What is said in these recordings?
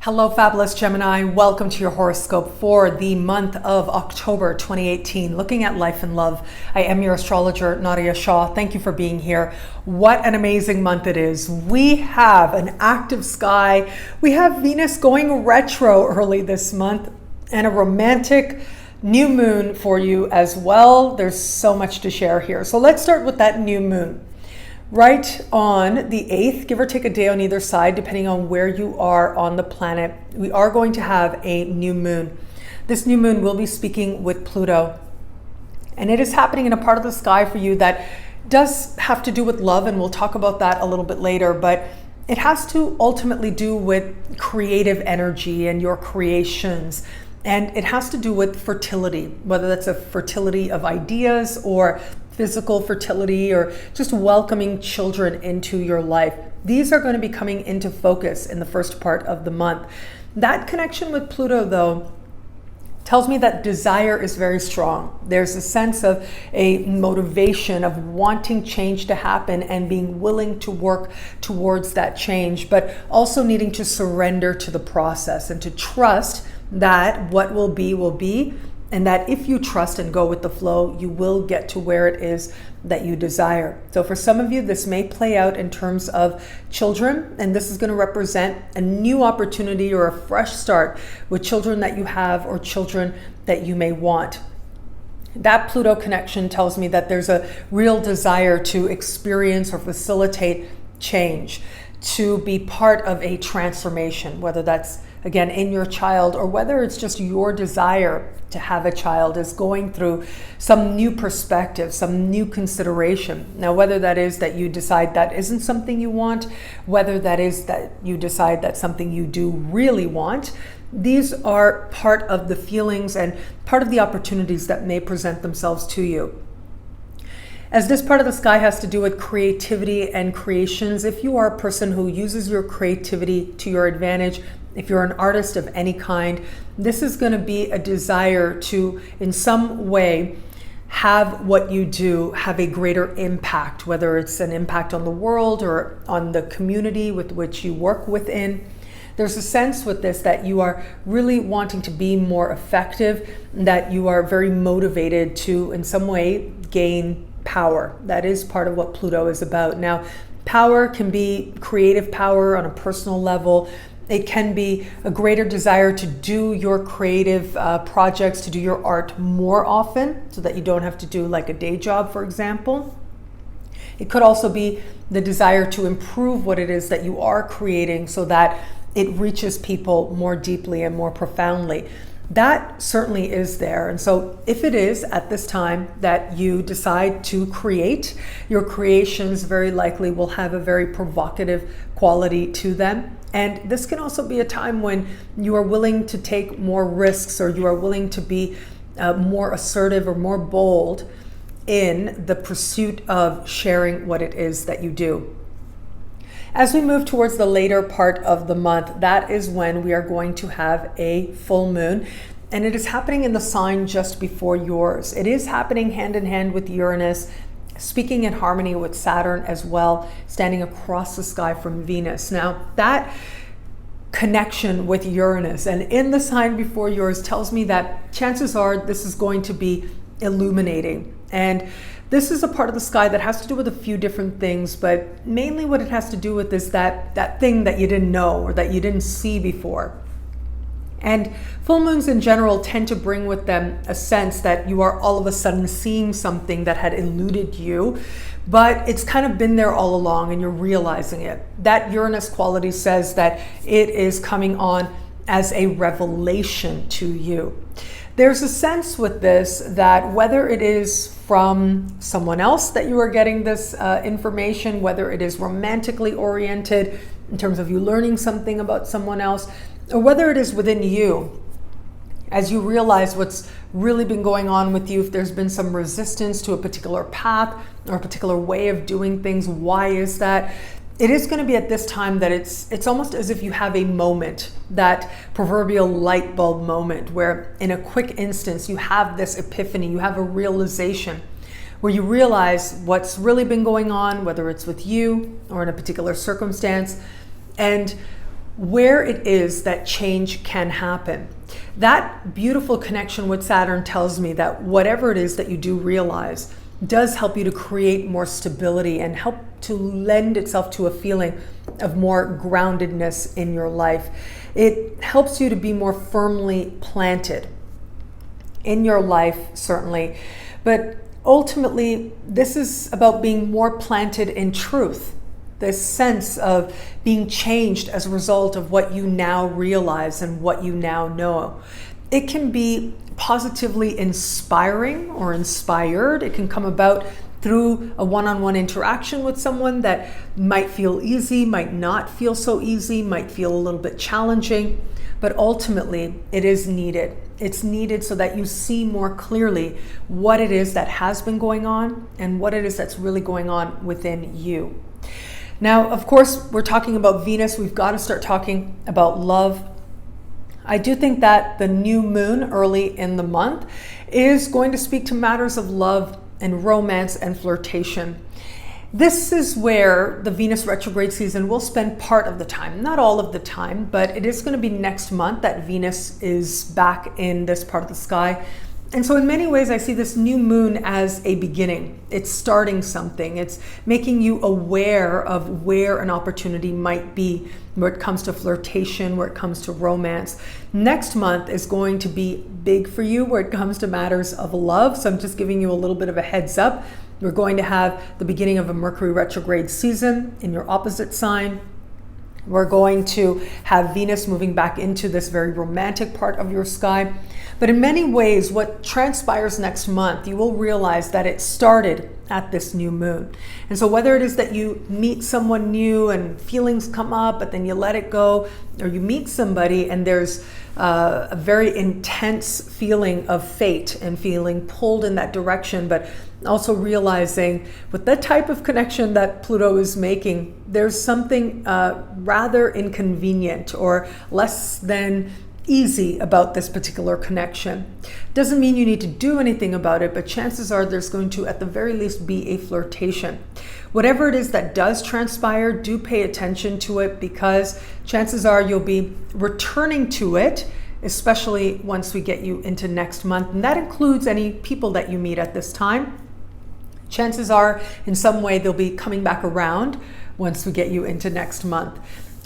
Hello, Fabulous Gemini. Welcome to your horoscope for the month of October 2018, looking at life and love. I am your astrologer, Nadiya Shah. Thank you for being here. What an amazing month it is. We have an active sky. We have Venus going retro early this month and a romantic new moon for you as well. There's so much to share here. So let's start with that new moon. Right on the 8th, give or take a day on either side, depending on where you are on the planet, we are going to have a new moon. This new moon will be speaking with Pluto. And it is happening in a part of the sky for you that does have to do with love, and we'll talk about that a little bit later, but it has to ultimately do with creative energy and your creations. And it has to do with fertility, whether that's a fertility of ideas or physical fertility or just welcoming children into your life. These are going to be coming into focus in the first part of the month. That connection with Pluto, though, tells me that desire is very strong. There's a sense of a motivation of wanting change to happen and being willing to work towards that change, but also needing to surrender to the process and to trust that what will be, and that if you trust and go with the flow, you will get to where it is that you desire. So for some of you, this may play out in terms of children, and this is going to represent a new opportunity or a fresh start with children that you have or children that you may want. That Pluto connection tells me that there's a real desire to experience or facilitate change, to be part of a transformation, whether that's again in your child or whether it's just your desire to have a child is going through some new perspective, some new consideration. Now, whether that is that you decide that isn't something you want, whether that is that you decide that's something you do really want, these are part of the feelings and part of the opportunities that may present themselves to you. As this part of the sky has to do with creativity and creations, if you are a person who uses your creativity to your advantage, if you're an artist of any kind, this is going to be a desire to, in some way, have what you do have a greater impact, whether it's an impact on the world or on the community with which you work within. There's a sense with this that you are really wanting to be more effective, that you are very motivated to, in some way, gain power. That is part of what Pluto is about. Now, power can be creative power on a personal level. It can be a greater desire to do your creative projects, to do your art more often so that you don't have to do like a day job, for example. It could also be the desire to improve what it is that you are creating so that it reaches people more deeply and more profoundly. That certainly is there. And so if it is at this time that you decide to create, your creations very likely will have a very provocative quality to them. And this can also be a time when you are willing to take more risks, or you are willing to be more assertive or more bold in the pursuit of sharing what it is that you do. As we move towards the later part of the month, that is when we are going to have a full moon, and it is happening in the sign just before yours. It is happening hand in hand with Uranus, speaking in harmony with Saturn as well, standing across the sky from Venus. Now, that connection with Uranus and in the sign before yours tells me that chances are this is going to be illuminating. And this is a part of the sky that has to do with a few different things, but mainly what it has to do with is that thing that you didn't know or that you didn't see before. And full moons in general tend to bring with them a sense that you are all of a sudden seeing something that had eluded you, but it's kind of been there all along and you're realizing it. That Uranus quality says that it is coming on as a revelation to you. There's a sense with this that whether it is from someone else that you are getting this information, whether it is romantically oriented in terms of you learning something about someone else, or whether it is within you, as you realize what's really been going on with you, if there's been some resistance to a particular path or a particular way of doing things, why is that? It is going to be at this time that it's almost as if you have a moment, that proverbial light bulb moment, where in a quick instance you have this epiphany, you have a realization where you realize what's really been going on, whether it's with you or in a particular circumstance, and where it is that change can happen. That beautiful connection with Saturn tells me that whatever it is that you do realize does help you to create more stability and help to lend itself to a feeling of more groundedness in your life. It helps you to be more firmly planted in your life, certainly, but ultimately this is about being more planted in truth. This sense of being changed as a result of what you now realize and what you now know. It can be positively inspiring or inspired. It can come about through a one-on-one interaction with someone that might feel easy, might not feel so easy, might feel a little bit challenging, but ultimately it is needed. It's needed so that you see more clearly what it is that has been going on and what it is that's really going on within you. Now, of course, we're talking about Venus. We've got to start talking about love. I do think that the new moon early in the month is going to speak to matters of love and romance and flirtation. This is where the Venus retrograde season will spend part of the time, not all of the time, but it is going to be next month that Venus is back in this part of the sky. And so in many ways, I see this new moon as a beginning. It's starting something. It's making you aware of where an opportunity might be, where it comes to flirtation, where it comes to romance. Next month is going to be big for you where it comes to matters of love. So I'm just giving you a little bit of a heads up. We're going to have the beginning of a Mercury retrograde season in your opposite sign. We're going to have Venus moving back into this very romantic part of your sky. But in many ways, what transpires next month, you will realize that it started at this new moon. And so whether it is that you meet someone new and feelings come up, but then you let it go, or you meet somebody and there's a very intense feeling of fate and feeling pulled in that direction, but also realizing with the type of connection that Pluto is making, there's something rather inconvenient or less than easy about this particular connection. Doesn't mean you need to do anything about it, but chances are there's going to, at the very least, be a flirtation. Whatever it is that does transpire, do pay attention to it, because chances are you'll be returning to it, especially once we get you into next month. And that includes any people that you meet at this time. Chances are in some way they'll be coming back around once we get you into next month.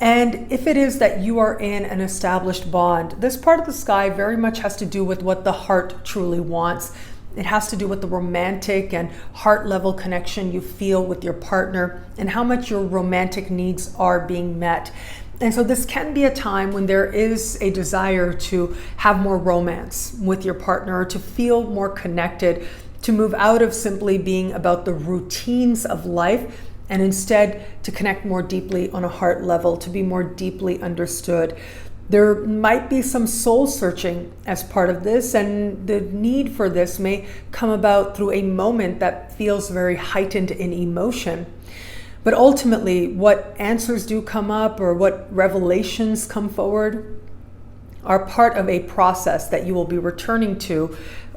And if it is that you are in an established bond, this part of the sky very much has to do with what the heart truly wants. It has to do with the romantic and heart level connection you feel with your partner and how much your romantic needs are being met. And so this can be a time when there is a desire to have more romance with your partner, to feel more connected, to move out of simply being about the routines of life and instead to connect more deeply on a heart level, to be more deeply understood. There might be some soul searching as part of this, and the need for this may come about through a moment that feels very heightened in emotion. But ultimately, what answers do come up or what revelations come forward are part of a process that you will be returning to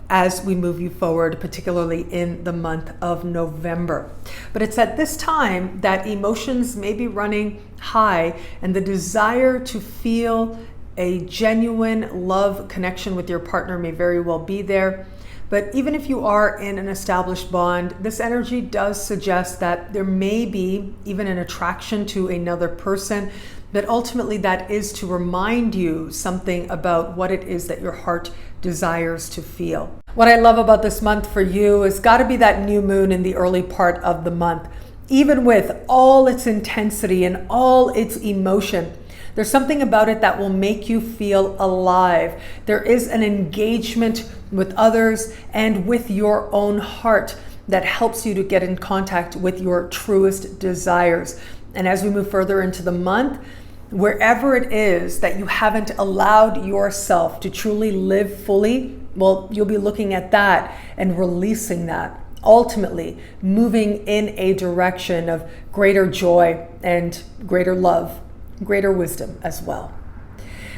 as we move you forward, particularly in the month of November. But it's at this time that emotions may be running high and the desire to feel a genuine love connection with your partner may very well be there. But even if you are in an established bond, this energy does suggest that there may be even an attraction to another person, but ultimately that is to remind you something about what it is that your heart desires to feel. What I love about this month for you has got to be that new moon in the early part of the month. Even with all its intensity and all its emotion, there's something about it that will make you feel alive. There is an engagement with others and with your own heart that helps you to get in contact with your truest desires. And as we move further into the month, wherever it is that you haven't allowed yourself to truly live fully, well, you'll be looking at that and releasing that, ultimately moving in a direction of greater joy and greater love, greater wisdom as well.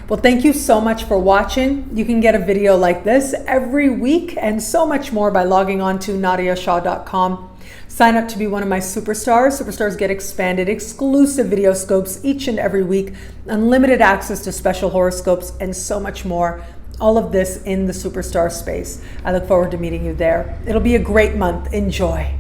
Well, thank you so much for watching. You can get a video like this every week and so much more by logging on to nadiyashah.com. Sign up to be one of my superstars. Superstars get expanded, exclusive video scopes each and every week, unlimited access to special horoscopes, and so much more. All of this in the superstar space. I look forward to meeting you there. It'll be a great month. Enjoy.